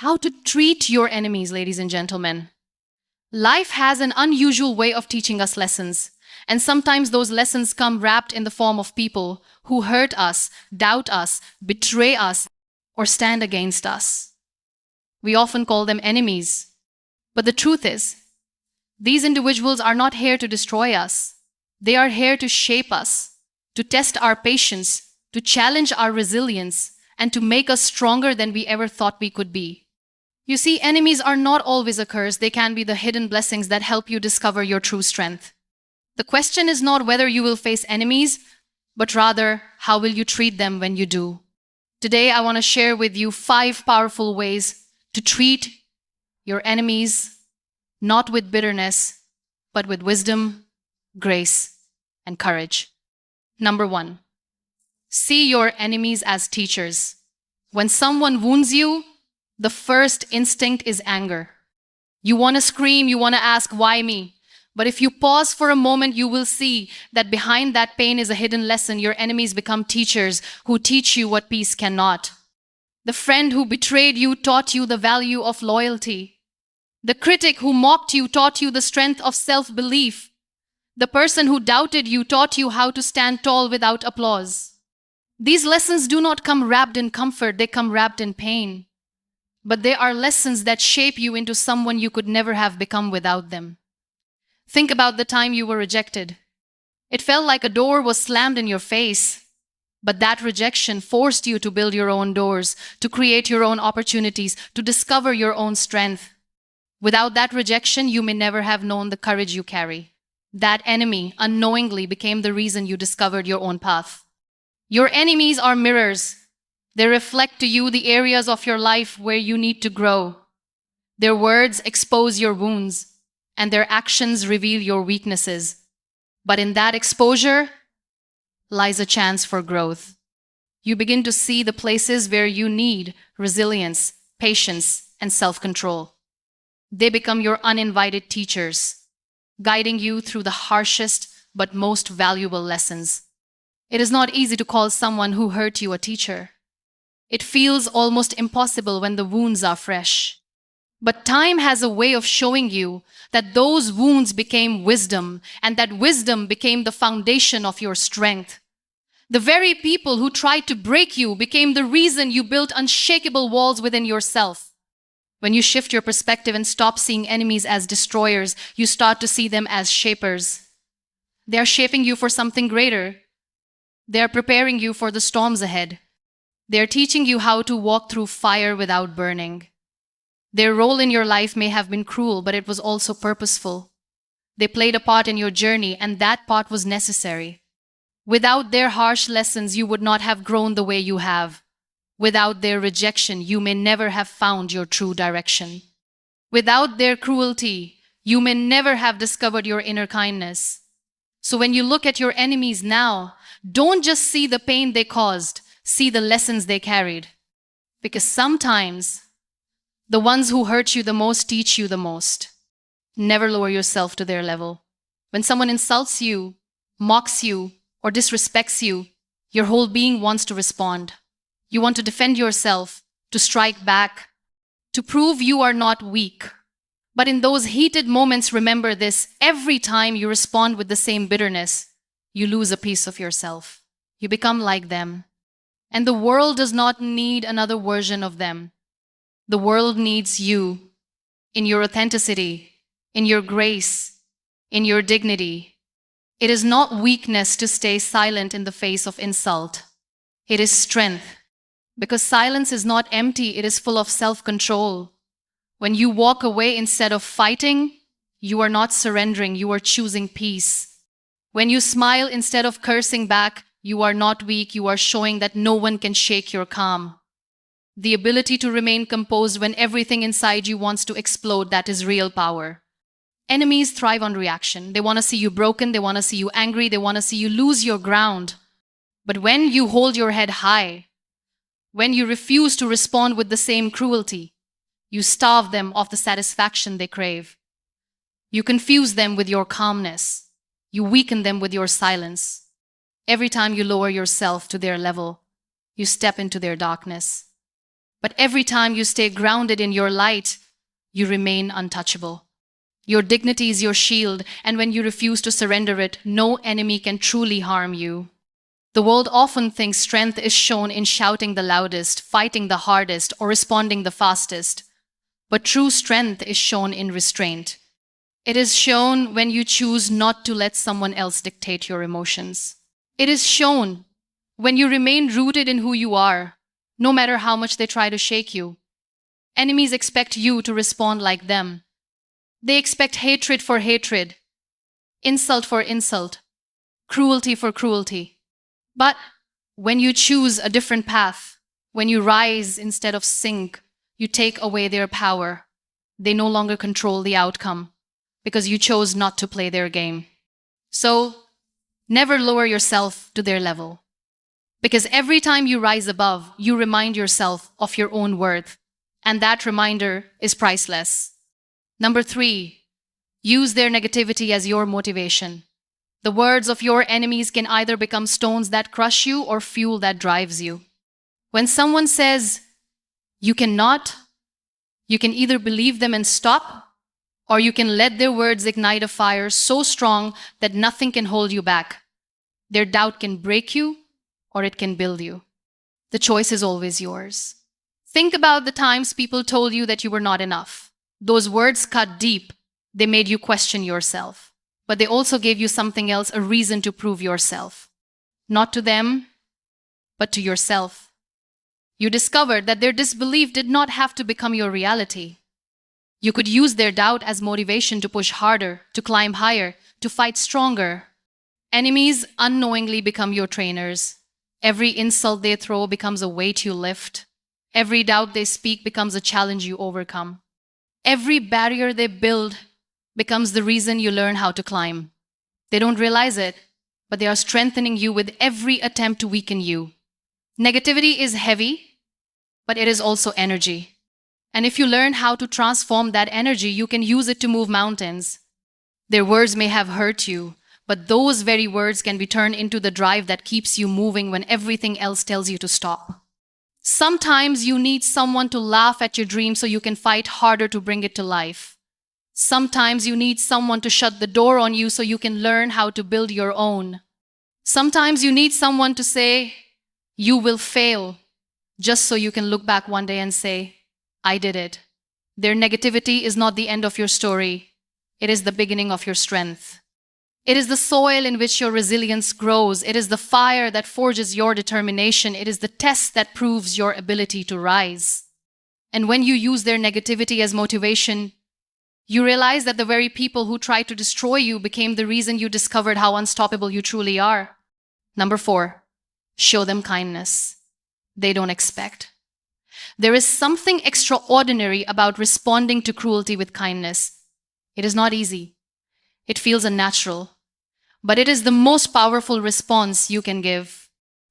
How to treat your enemies, ladies and gentlemen. Life has an unusual way of teaching us lessons, and sometimes those lessons come wrapped in the form of people who hurt us, doubt us, betray us, or stand against us. We often call them enemies. But the truth is, these individuals are not here to destroy us. They are here to shape us, to test our patience, to challenge our resilience, and to make us stronger than we ever thought we could be. You see, enemies are not always a curse. They can be the hidden blessings that help you discover your true strength. The question is not whether you will face enemies, but rather, how will you treat them when you do? Today, I want to share with you 5 powerful ways to treat your enemies, not with bitterness, but with wisdom, grace, and courage. Number 1, see your enemies as teachers. When someone wounds you, the first instinct is anger. You want to scream, you want to ask, why me? But if you pause for a moment, you will see that behind that pain is a hidden lesson. Your enemies become teachers who teach you what peace cannot. The friend who betrayed you taught you the value of loyalty. The critic who mocked you taught you the strength of self-belief. The person who doubted you taught you how to stand tall without applause. These lessons do not come wrapped in comfort, they come wrapped in pain. But they are lessons that shape you into someone you could never have become without them. Think about the time you were rejected. It felt like a door was slammed in your face. But that rejection forced you to build your own doors, to create your own opportunities, to discover your own strength. Without that rejection, you may never have known the courage you carry. That enemy unknowingly became the reason you discovered your own path. Your enemies are mirrors. They reflect to you the areas of your life where you need to grow. Their words expose your wounds, and their actions reveal your weaknesses. But in that exposure lies a chance for growth. You begin to see the places where you need resilience, patience, and self-control. They become your uninvited teachers, guiding you through the harshest but most valuable lessons. It is not easy to call someone who hurt you a teacher. It feels almost impossible when the wounds are fresh. But time has a way of showing you that those wounds became wisdom, and that wisdom became the foundation of your strength. The very people who tried to break you became the reason you built unshakable walls within yourself. When you shift your perspective and stop seeing enemies as destroyers, you start to see them as shapers. They are shaping you for something greater. They are preparing you for the storms ahead. They are teaching you how to walk through fire without burning. Their role in your life may have been cruel, but it was also purposeful. They played a part in your journey, and that part was necessary. Without their harsh lessons, you would not have grown the way you have. Without their rejection, you may never have found your true direction. Without their cruelty, you may never have discovered your inner kindness. So when you look at your enemies now, don't just see the pain they caused, see the lessons they carried. Because sometimes, the ones who hurt you the most teach you the most. Never lower yourself to their level. When someone insults you, mocks you, or disrespects you, your whole being wants to respond. You want to defend yourself, to strike back, to prove you are not weak. But in those heated moments, remember this: every time you respond with the same bitterness, you lose a piece of yourself. You become like them. And the world does not need another version of them. The world needs you, in your authenticity, in your grace, in your dignity. It is not weakness to stay silent in the face of insult. It is strength. Because silence is not empty, it is full of self-control. When you walk away instead of fighting, you are not surrendering, you are choosing peace. When you smile instead of cursing back, you are not weak, you are showing that no one can shake your calm. The ability to remain composed when everything inside you wants to explode, that is real power. Enemies thrive on reaction. They want to see you broken, they want to see you angry, they want to see you lose your ground. But when you hold your head high, when you refuse to respond with the same cruelty, you starve them of the satisfaction they crave. You confuse them with your calmness. You weaken them with your silence. Every time you lower yourself to their level, you step into their darkness. But every time you stay grounded in your light, you remain untouchable. Your dignity is your shield, and when you refuse to surrender it, no enemy can truly harm you. The world often thinks strength is shown in shouting the loudest, fighting the hardest, or responding the fastest. But true strength is shown in restraint. It is shown when you choose not to let someone else dictate your emotions. It is shown when you remain rooted in who you are, no matter how much they try to shake you. Enemies expect you to respond like them. They expect hatred for hatred, insult for insult, cruelty for cruelty. But when you choose a different path, when you rise instead of sink, you take away their power. They no longer control the outcome because you chose not to play their game. So, never lower yourself to their level. Because every time you rise above, you remind yourself of your own worth. And that reminder is priceless. Number 3, use their negativity as your motivation. The words of your enemies can either become stones that crush you or fuel that drives you. When someone says, you cannot, you can either believe them and stop, or you can let their words ignite a fire so strong that nothing can hold you back. Their doubt can break you, or it can build you. The choice is always yours. Think about the times people told you that you were not enough. Those words cut deep. They made you question yourself. But they also gave you something else, a reason to prove yourself. Not to them, but to yourself. You discovered that their disbelief did not have to become your reality. You could use their doubt as motivation to push harder, to climb higher, to fight stronger. Enemies unknowingly become your trainers. Every insult they throw becomes a weight you lift. Every doubt they speak becomes a challenge you overcome. Every barrier they build becomes the reason you learn how to climb. They don't realize it, but they are strengthening you with every attempt to weaken you. Negativity is heavy, but it is also energy. And if you learn how to transform that energy, you can use it to move mountains. Their words may have hurt you, but those very words can be turned into the drive that keeps you moving when everything else tells you to stop. Sometimes you need someone to laugh at your dream so you can fight harder to bring it to life. Sometimes you need someone to shut the door on you so you can learn how to build your own. Sometimes you need someone to say, you will fail, just so you can look back one day and say, I did it. Their negativity is not the end of your story. It is the beginning of your strength. It is the soil in which your resilience grows. It is the fire that forges your determination. It is the test that proves your ability to rise. And when you use their negativity as motivation, you realize that the very people who tried to destroy you became the reason you discovered how unstoppable you truly are. Number 4, show them kindness. They don't expect. There is something extraordinary about responding to cruelty with kindness. It is not easy. It feels unnatural. But it is the most powerful response you can give.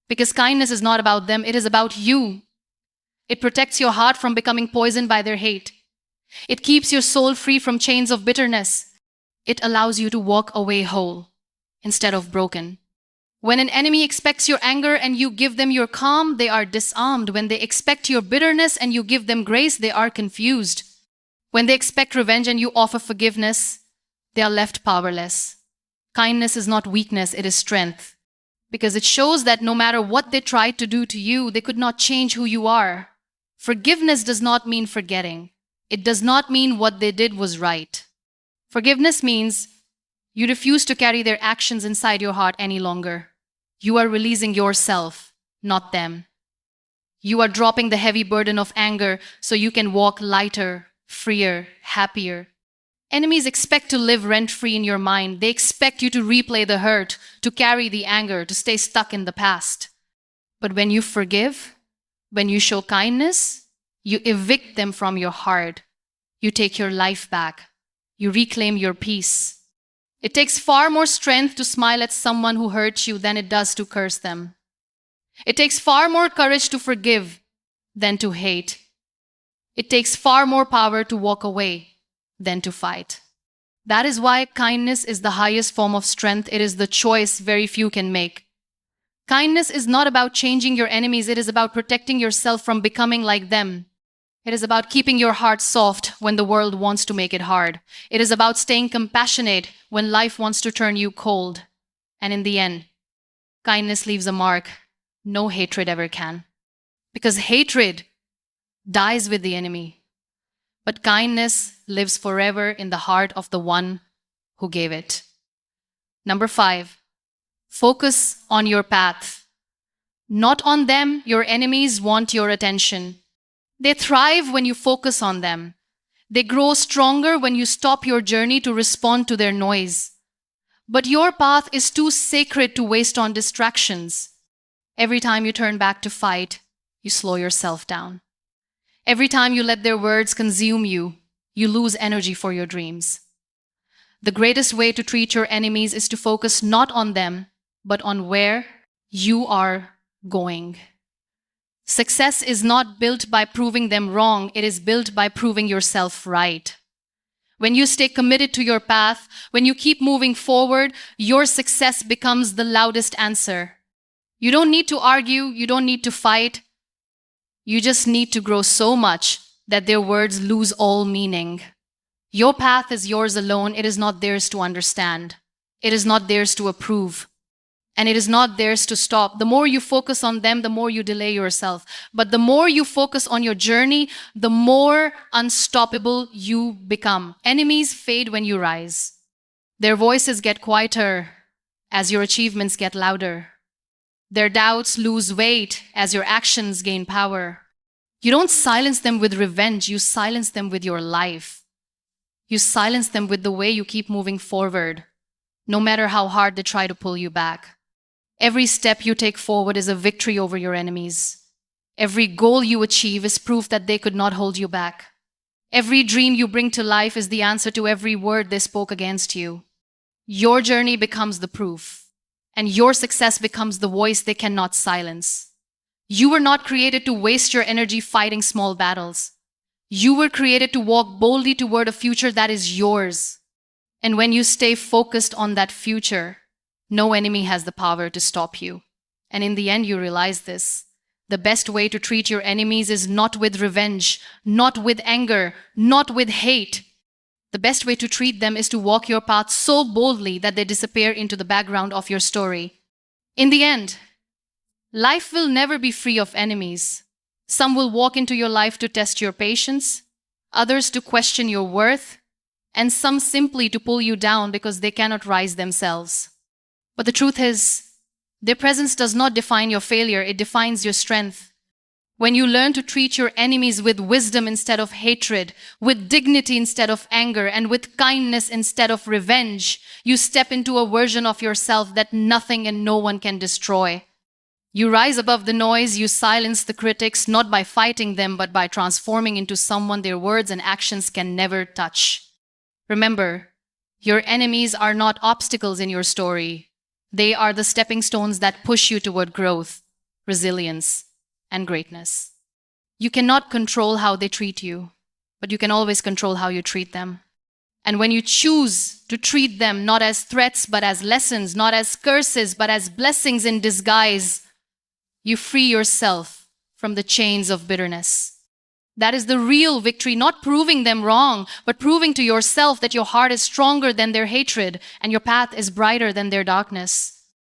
Because kindness is not about them, it is about you. It protects your heart from becoming poisoned by their hate. It keeps your soul free from chains of bitterness. It allows you to walk away whole instead of broken. When an enemy expects your anger and you give them your calm, they are disarmed. When they expect your bitterness and you give them grace, they are confused. When they expect revenge and you offer forgiveness, they are left powerless. Kindness is not weakness, it is strength. Because it shows that no matter what they tried to do to you, they could not change who you are. Forgiveness does not mean forgetting. It does not mean what they did was right. Forgiveness means you refuse to carry their actions inside your heart any longer. You are releasing yourself, not them. You are dropping the heavy burden of anger so you can walk lighter, freer, happier. Enemies expect to live rent-free in your mind. They expect you to replay the hurt, to carry the anger, to stay stuck in the past. But when you forgive, when you show kindness, you evict them from your heart. You take your life back. You reclaim your peace. It takes far more strength to smile at someone who hurts you than it does to curse them. It takes far more courage to forgive than to hate. It takes far more power to walk away than to fight. That is why kindness is the highest form of strength. It is the choice very few can make. Kindness is not about changing your enemies, it is about protecting yourself from becoming like them. It is about keeping your heart soft when the world wants to make it hard. It is about staying compassionate when life wants to turn you cold. And in the end, kindness leaves a mark no hatred ever can. Because hatred dies with the enemy, but kindness lives forever in the heart of the one who gave it. Number 5, focus on your path. Not on them, your enemies want your attention. They thrive when you focus on them. They grow stronger when you stop your journey to respond to their noise. But your path is too sacred to waste on distractions. Every time you turn back to fight, you slow yourself down. Every time you let their words consume you, you lose energy for your dreams. The greatest way to treat your enemies is to focus not on them, but on where you are going. Success is not built by proving them wrong, it is built by proving yourself right. When you stay committed to your path, when you keep moving forward, your success becomes the loudest answer. You don't need to argue, you don't need to fight. You just need to grow so much that their words lose all meaning. Your path is yours alone, it is not theirs to understand. It is not theirs to approve. And it is not theirs to stop. The more you focus on them, the more you delay yourself. But the more you focus on your journey, the more unstoppable you become. Enemies fade when you rise. Their voices get quieter as your achievements get louder. Their doubts lose weight as your actions gain power. You don't silence them with revenge, you silence them with your life. You silence them with the way you keep moving forward, no matter how hard they try to pull you back. Every step you take forward is a victory over your enemies. Every goal you achieve is proof that they could not hold you back. Every dream you bring to life is the answer to every word they spoke against you. Your journey becomes the proof, and your success becomes the voice they cannot silence. You were not created to waste your energy fighting small battles. You were created to walk boldly toward a future that is yours. And when you stay focused on that future, no enemy has the power to stop you. And in the end, you realize this. The best way to treat your enemies is not with revenge, not with anger, not with hate. The best way to treat them is to walk your path so boldly that they disappear into the background of your story. In the end, life will never be free of enemies. Some will walk into your life to test your patience, others to question your worth, and some simply to pull you down because they cannot rise themselves. But the truth is, their presence does not define your failure, it defines your strength. When you learn to treat your enemies with wisdom instead of hatred, with dignity instead of anger, and with kindness instead of revenge, you step into a version of yourself that nothing and no one can destroy. You rise above the noise, you silence the critics, not by fighting them, but by transforming into someone their words and actions can never touch. Remember, your enemies are not obstacles in your story. They are the stepping stones that push you toward growth, resilience, and greatness. You cannot control how they treat you, but you can always control how you treat them. And when you choose to treat them not as threats, but as lessons, not as curses, but as blessings in disguise, you free yourself from the chains of bitterness. That is the real victory, not proving them wrong, but proving to yourself that your heart is stronger than their hatred and your path is brighter than their darkness.